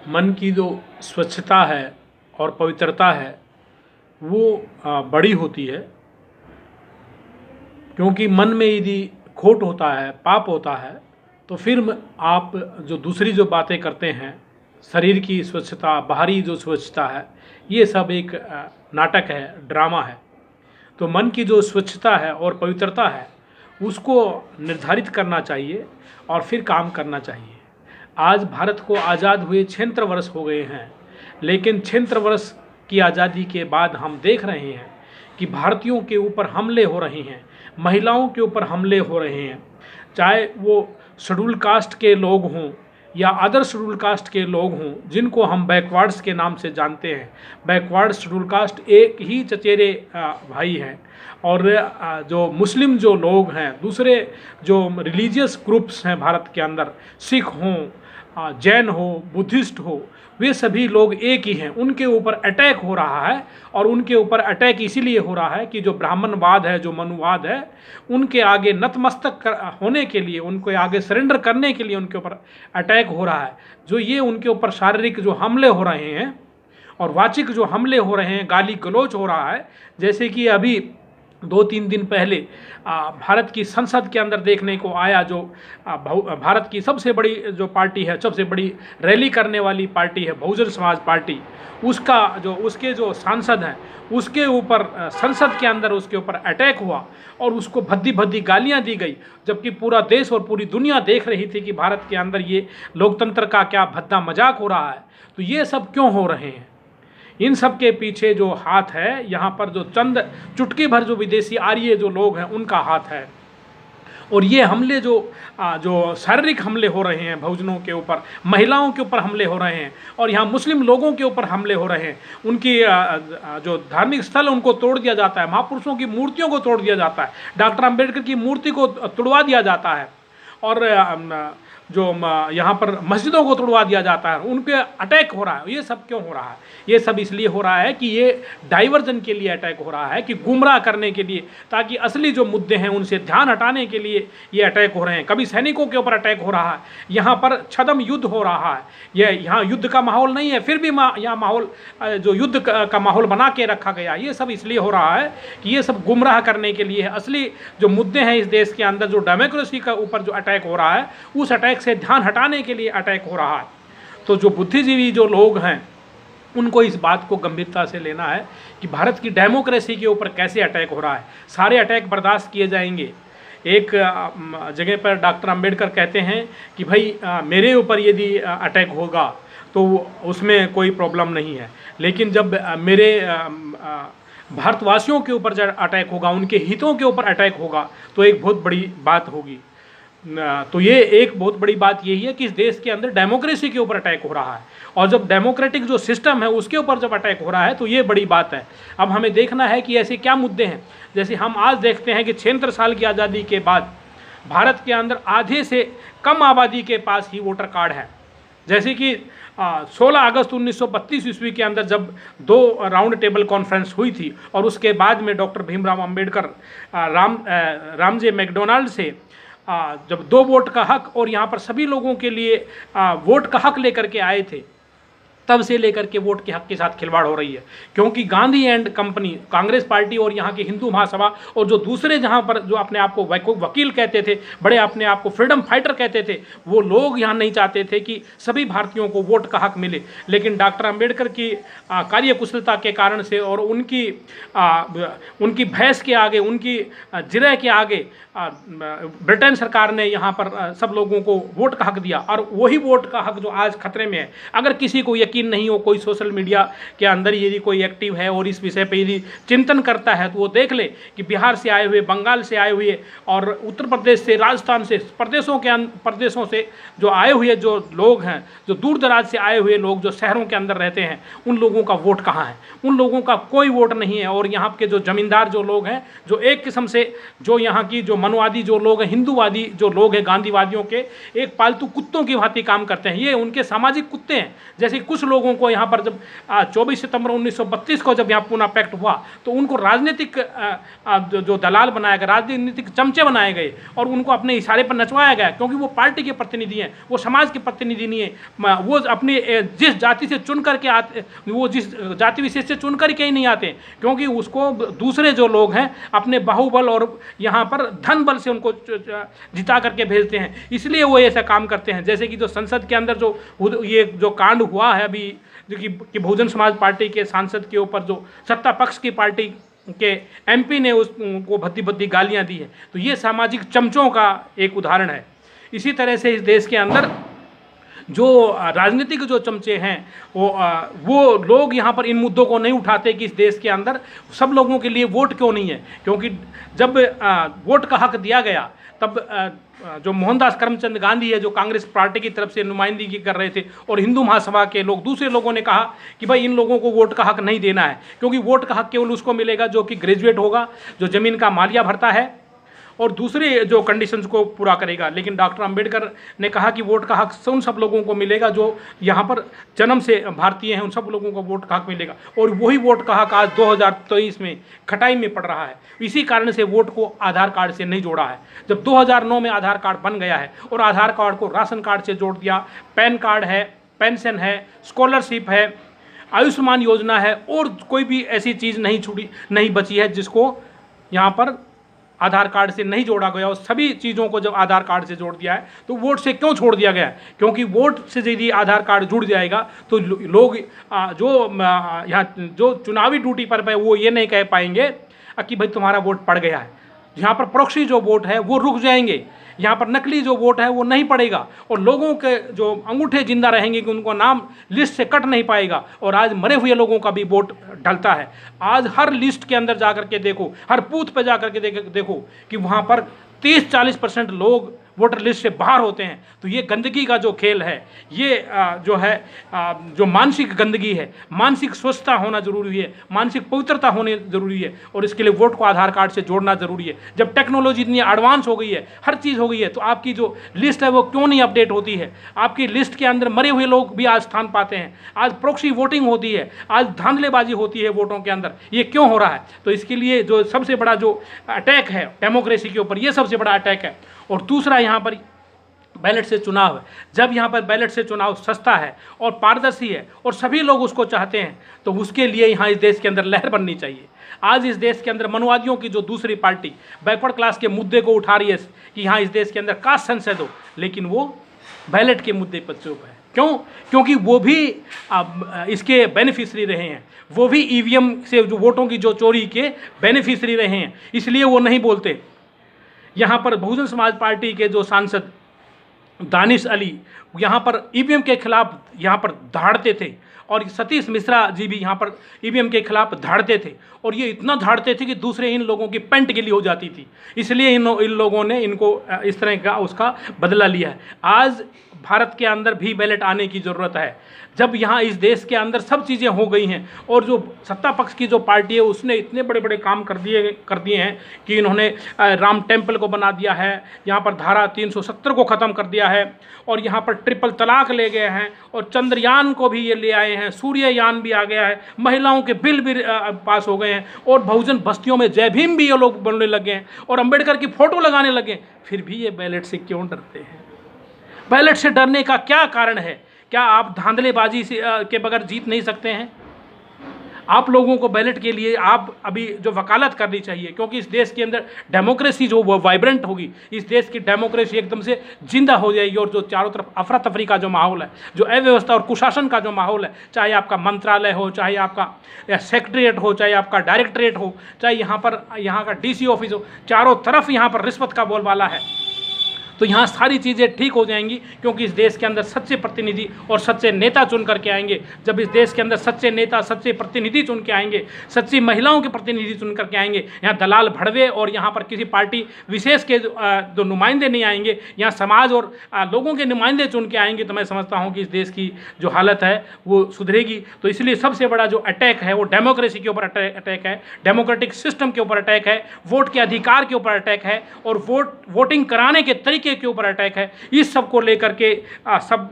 मन की जो स्वच्छता है और पवित्रता है वो बड़ी होती है, क्योंकि मन में यदि खोट होता है, पाप होता है, तो फिर आप जो दूसरी जो बातें करते हैं, शरीर की स्वच्छता, बाहरी जो स्वच्छता है, ये सब एक नाटक है, ड्रामा है। तो मन की जो स्वच्छता है और पवित्रता है उसको निर्धारित करना चाहिए और फिर काम करना चाहिए। आज भारत को आज़ाद हुए 76 वर्ष हो गए हैं, लेकिन 76 वर्ष की आज़ादी के बाद हम देख रहे हैं कि भारतीयों के ऊपर हमले हो रहे हैं, महिलाओं के ऊपर हमले हो रहे हैं, चाहे वो शेड्यूल कास्ट के लोग हों या अदर शेड्यूल कास्ट के लोग हों, जिनको हम बैकवर्ड्स के नाम से जानते हैं। बैकवर्ड शेड्यूल कास्ट एक ही चचेरे भाई हैं, और जो मुस्लिम जो लोग हैं, दूसरे जो रिलीजियस ग्रुप्स हैं भारत के अंदर, सिख हों, जैन हो, बुद्धिस्ट हो, वे सभी लोग एक ही हैं। उनके ऊपर अटैक हो रहा है, और उनके ऊपर अटैक इसीलिए हो रहा है कि जो ब्राह्मणवाद है, जो मनुवाद है, उनके आगे नतमस्तक होने के लिए, उनके आगे सरेंडर करने के लिए उनके ऊपर अटैक हो रहा है। जो ये उनके ऊपर शारीरिक जो हमले हो रहे हैं और वाचिक जो हमले हो रहे हैं, गाली गलौज हो रहा है, जैसे कि अभी 2-3 दिन पहले भारत की संसद के अंदर देखने को आया, जो भारत की सबसे बड़ी जो पार्टी है, सबसे बड़ी रैली करने वाली पार्टी है बहुजन समाज पार्टी, उसके जो सांसद हैं, उसके ऊपर संसद के अंदर उसके ऊपर अटैक हुआ और उसको भद्दी भद्दी गालियां दी गई, जबकि पूरा देश और पूरी दुनिया देख रही थी कि भारत के अंदर ये लोकतंत्र का क्या भद्दा मजाक हो रहा है। तो ये सब क्यों हो रहे हैं? इन सब के पीछे जो हाथ है, यहाँ पर जो चंद चुटकी भर जो विदेशी आर्य जो लोग हैं उनका हाथ है। और ये हमले जो शारीरिक हमले हो रहे हैं बहुजनों के ऊपर, महिलाओं के ऊपर हमले हो रहे हैं, और यहाँ मुस्लिम लोगों के ऊपर हमले हो रहे हैं। उनकी जो धार्मिक स्थल उनको तोड़ दिया जाता है, महापुरुषों की मूर्तियों को तोड़ दिया जाता है, डॉक्टर अंबेडकर की मूर्ति को तोड़वा दिया जाता है, और जो यहाँ पर मस्जिदों को तोड़वा दिया जाता है, उन पर अटैक हो रहा है। ये सब क्यों हो रहा है? ये सब इसलिए हो रहा है कि ये डाइवर्जन के लिए अटैक हो रहा है, कि गुमराह करने के लिए, ताकि असली जो मुद्दे हैं उनसे ध्यान हटाने के लिए ये अटैक हो रहे हैं। कभी सैनिकों के ऊपर अटैक हो रहा है, यहाँ पर छद्म युद्ध हो रहा है। ये यहाँ युद्ध का माहौल नहीं है, फिर भी यहाँ माहौल जो युद्ध का माहौल बना के रखा गया। ये सब इसलिए हो रहा है कि ये सब गुमराह करने के लिए है। असली जो मुद्दे हैं इस देश के अंदर, जो डेमोक्रेसी का ऊपर जो अटैक हो रहा है, उस अटैक से ध्यान हटाने के लिए अटैक हो रहा है। तो जो बुद्धिजीवी जो लोग हैं उनको इस बात को गंभीरता से लेना है कि भारत की डेमोक्रेसी के ऊपर कैसे अटैक हो रहा है। सारे अटैक बर्दाश्त किए जाएंगे। एक जगह पर डॉक्टर अंबेडकर कहते हैं कि भाई मेरे ऊपर यदि अटैक होगा तो उसमें कोई प्रॉब्लम नहीं है, लेकिन जब मेरे भारतवासियों के ऊपर जब अटैक होगा, उनके हितों के ऊपर अटैक होगा, तो एक बहुत बड़ी बात होगी। तो ये एक बहुत बड़ी बात यही है कि इस देश के अंदर डेमोक्रेसी के ऊपर अटैक हो रहा है, और जब डेमोक्रेटिक जो सिस्टम है उसके ऊपर जब अटैक हो रहा है तो ये बड़ी बात है। अब हमें देखना है कि ऐसे क्या मुद्दे हैं। जैसे हम आज देखते हैं कि 76 साल की आज़ादी के बाद भारत के अंदर आधे से कम आबादी के पास ही वोटर कार्ड है। जैसे कि 16 अगस्त 1932 ईस्वी के अंदर जब 2 राउंड टेबल कॉन्फ्रेंस हुई थी, और उसके बाद में doctor Bhimrao Ambedkar Ramsay MacDonald से जब 2 वोट का हक और यहाँ पर सभी लोगों के लिए वोट का हक लेकर के आए थे, तब से लेकर के वोट के हक के साथ खिलवाड़ हो रही है। क्योंकि Gandhi and company, Congress party और यहाँ की हिंदू महासभा और जो दूसरे जहाँ पर जो अपने आप को वकील कहते थे, बड़े अपने आप को फ्रीडम फाइटर कहते थे, वो लोग यहाँ नहीं चाहते थे कि सभी भारतीयों को वोट का हक मिले। लेकिन डॉक्टर अंबेडकर की कार्यकुशलता के कारण से और उनकी भैंस के आगे, उनकी जिरह के आगे ब्रिटेन सरकार ने यहाँ पर सब लोगों को वोट का हक दिया, और वही वोट का हक जो आज खतरे में है। अगर किसी को यकीन नहीं हो, कोई सोशल मीडिया के अंदर यदि कोई एक्टिव है और इस विषय पे यदि चिंतन करता है, तो वो देख ले कि बिहार से आए हुए, बंगाल से आए हुए और उत्तर प्रदेश से, राजस्थान से, प्रदेशों से जो आए हुए जो लोग हैं, जो दूर दराज से आए हुए लोग जो शहरों के अंदर रहते हैं, उन लोगों का वोट कहाँ है? उन लोगों का कोई वोट नहीं है। और यहाँ के जो जमींदार जो लोग हैं, जो एक किस्म से जो यहाँ की जो मनुवादी जो लोग हैं, हिंदूवादी जो लोग हैं, गांधीवादियों के एक पालतू कुत्तों की भांति काम करते हैं। ये उनके सामाजिक कुत्ते हैं। जैसे कुछ लोगों को यहाँ पर जब 24 सितंबर 1932 को जब यहाँ पूना पैक्ट हुआ तो उनको राजनीतिक जो दलाल बनाया गया, राजनीतिक चमचे बनाए गए और उनको अपने इशारे पर नचवाया गया, क्योंकि वो पार्टी के प्रतिनिधि हैं, वो समाज के प्रतिनिधि नहीं है। वो अपनी जिस जाति से चुन करके आते, वो जिस जाति विशेष से चुन करके ही नहीं आते, क्योंकि उसको दूसरे जो लोग हैं अपने बाहुबल और यहाँ पर धन बल से उनको जिता करके भेजते हैं, इसलिए वो ऐसा काम करते हैं। जैसे कि जो संसद के अंदर जो ये जो कांड हुआ है अभी, जो कि बहुजन समाज पार्टी के सांसद के ऊपर जो सत्ता पक्ष की पार्टी के एमपी ने उसको भद्दी भद्दी गालियां दी है, तो ये सामाजिक चमचों का एक उदाहरण है। इसी तरह से इस देश के अंदर जो राजनीतिक जो चमचे हैं वो लोग यहाँ पर इन मुद्दों को नहीं उठाते कि इस देश के अंदर सब लोगों के लिए वोट क्यों नहीं है, क्योंकि जब वोट का हक दिया गया तब जो मोहनदास करमचंद गांधी है, जो कांग्रेस पार्टी की तरफ से नुमाइंदगी कर रहे थे, और हिंदू महासभा के लोग, दूसरे लोगों ने कहा कि भाई इन लोगों को वोट का हक नहीं देना है, क्योंकि वोट का हक केवल उसको मिलेगा जो कि ग्रेजुएट होगा, जो ज़मीन का मालिया भरता है और दूसरे जो कंडीशंस को पूरा करेगा। लेकिन डॉक्टर अंबेडकर ने कहा कि वोट का हक उन सब लोगों को मिलेगा जो यहाँ पर जन्म से भारतीय हैं, उन सब लोगों को वोट का हक मिलेगा, और वही वोट का हक आज 2023 में खटाई में पड़ रहा है। इसी कारण से वोट को आधार कार्ड से नहीं जोड़ा है। जब 2009 में आधार कार्ड बन गया है और आधार कार्ड को राशन कार्ड से जोड़ दिया, पैन कार्ड है, पेंशन है, स्कॉलरशिप है, आयुष्मान योजना है, और कोई भी ऐसी चीज़ नहीं बची है जिसको यहाँ पर आधार कार्ड से नहीं जोड़ा गया, और सभी चीज़ों को जब आधार कार्ड से जोड़ दिया है तो वोट से क्यों छोड़ दिया गया है? क्योंकि वोट से यदि आधार कार्ड जुड़ जाएगा तो लोग जो यहाँ जो चुनावी ड्यूटी पर है वो ये नहीं कह पाएंगे कि भाई तुम्हारा वोट पड़ गया है। यहाँ पर प्रोक्सी जो वोट है वो रुक जाएंगे, यहाँ पर नकली जो वोट है वो नहीं पड़ेगा, और लोगों के जो अंगूठे जिंदा रहेंगे कि उनको नाम लिस्ट से कट नहीं पाएगा। और आज मरे हुए लोगों का भी वोट डलता है। आज हर लिस्ट के अंदर जाकर के देखो, हर बूथ पे जाकर के देखो कि वहाँ पर 30-40% लोग वोटर लिस्ट से बाहर होते हैं। तो ये गंदगी का जो खेल है, ये जो है जो मानसिक गंदगी है, मानसिक स्वच्छता होना जरूरी है, मानसिक पवित्रता होनी जरूरी है, और इसके लिए वोट को आधार कार्ड से जोड़ना जरूरी है। जब टेक्नोलॉजी इतनी एडवांस हो गई है, हर चीज़ हो गई है, तो आपकी जो लिस्ट है वो क्यों नहीं अपडेट होती है? आपकी लिस्ट के अंदर मरे हुए लोग भी आज स्थान पाते हैं, आज प्रोक्सी वोटिंग होती है, आज धांधलेबाजी होती है वोटों के अंदर। ये क्यों हो रहा है? तो इसके लिए जो सबसे बड़ा जो अटैक है डेमोक्रेसी के ऊपर, ये सबसे बड़ा अटैक है। और दूसरा यहाँ पर बैलेट से चुनाव है। जब यहाँ पर बैलेट से चुनाव सस्ता है और पारदर्शी है और सभी लोग उसको चाहते हैं, तो उसके लिए यहाँ इस देश के अंदर लहर बननी चाहिए। आज इस देश के अंदर मनुवादियों की जो दूसरी पार्टी बैकवर्ड क्लास के मुद्दे को उठा रही है कि यहाँ इस देश के अंदर कास्ट सेंसस हो, लेकिन वो बैलेट के मुद्दे पर चुप है। क्यों? क्योंकि वो भी इसके बेनिफिशरी रहे हैं, वो भी ईवीएम से जो वोटों की जो चोरी के बेनिफिशरी रहे हैं, इसलिए वो नहीं बोलते। यहाँ पर बहुजन समाज पार्टी के जो सांसद दानिश अली यहाँ पर ईवीएम के खिलाफ यहाँ पर धाड़ते थे, और सतीश मिश्रा जी भी यहाँ पर ईवीएम के खिलाफ धाड़ते थे, और ये इतना धाड़ते थे कि दूसरे इन लोगों की पेंट गिली हो जाती थी। इसलिए इन लोगों ने इनको इस तरह का उसका बदला लिया है। आज भारत के अंदर भी बैलेट आने की ज़रूरत है। जब यहाँ इस देश के अंदर सब चीज़ें हो गई हैं, और जो सत्ता पक्ष की जो पार्टी है उसने इतने बड़े बड़े काम कर दिए हैं कि इन्होंने राम टेम्पल को बना दिया है, यहाँ पर धारा 370 को ख़त्म कर दिया है, और यहाँ पर ट्रिपल तलाक ले गए हैं, और चंद्रयान को भी ये ले आए हैं, सूर्ययान भी आ गया है, महिलाओं के बिल भी पास हो गए हैं, और बहुजन बस्तियों में जय भीम भी ये लोग बनने लगे हैं, और अंबेडकर की फ़ोटो लगाने लगे। फिर भी ये बैलेट से क्यों डरते हैं? बैलेट से डरने का क्या कारण है? क्या आप धांधलेबाजी से के बगैर जीत नहीं सकते हैं? आप लोगों को बैलेट के लिए आप अभी जो वकालत करनी चाहिए, क्योंकि इस देश के अंदर डेमोक्रेसी जो वो वाइब्रेंट होगी, इस देश की डेमोक्रेसी एकदम से जिंदा हो जाएगी। और जो चारों तरफ अफरा तफरी का जो माहौल है, जो अव्यवस्था और कुशासन का जो माहौल है, चाहे आपका मंत्रालय हो, चाहे आपका सेक्रेटरीट हो, चाहे आपका डायरेक्टरेट हो, चाहे यहाँ का डीसी ऑफिस हो, चारों तरफ यहाँ पर रिश्वत का बोलबाला है। तो यहाँ सारी चीज़ें ठीक हो जाएंगी, क्योंकि इस देश के अंदर सच्चे प्रतिनिधि और सच्चे नेता चुन करके आएंगे। जब इस देश के अंदर सच्चे नेता, सच्चे प्रतिनिधि चुन के आएंगे, सच्ची महिलाओं के प्रतिनिधि चुन करके आएंगे, यहाँ दलाल भड़वे और यहाँ पर किसी पार्टी विशेष के जो नुमाइंदे नहीं आएंगे, यहाँ समाज और लोगों के नुमाइंदे चुन के आएंगे, तो मैं समझता हूँ कि इस देश की जो हालत है वो सुधरेगी। तो इसलिए सबसे बड़ा जो अटैक है वो डेमोक्रेसी के ऊपर अटैक है, डेमोक्रेटिक सिस्टम के ऊपर अटैक है, वोट के अधिकार के ऊपर अटैक है, और वोटिंग कराने के तरीके के ऊपर अटैक है। इस सब को लेकर के सब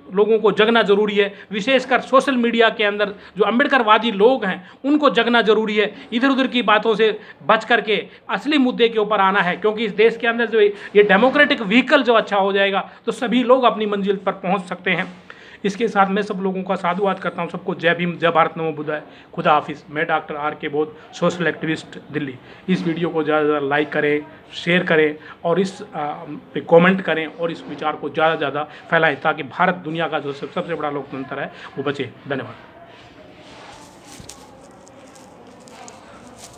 लोगों को जगना जरूरी है, विशेषकर सोशल मीडिया के अंदर जो अम्बेडकरवादी लोग हैं उनको जगना जरूरी है। इधर उधर की बातों से बच करके असली मुद्दे के ऊपर आना है, क्योंकि इस देश के अंदर जो ये डेमोक्रेटिक व्हीकल जो अच्छा हो जाएगा तो सभी लोग अपनी मंजिल पर पहुंच सकते हैं। इसके साथ मैं सब लोगों का साधुवाद करता हूं। सबको जय भीम, जय भारत, नमो बुद्धाय, खुदा हाफिज़। मैं डॉक्टर R.K. बोध, सोशल एक्टिविस्ट, दिल्ली। इस वीडियो को ज़्यादा से ज़्यादा लाइक करें, शेयर करें और इस पे कमेंट करें और इस विचार को ज़्यादा से ज़्यादा फैलाएं ताकि भारत दुनिया का जो सबसे बड़ा लोकतंत्र है वो बचे। धन्यवाद।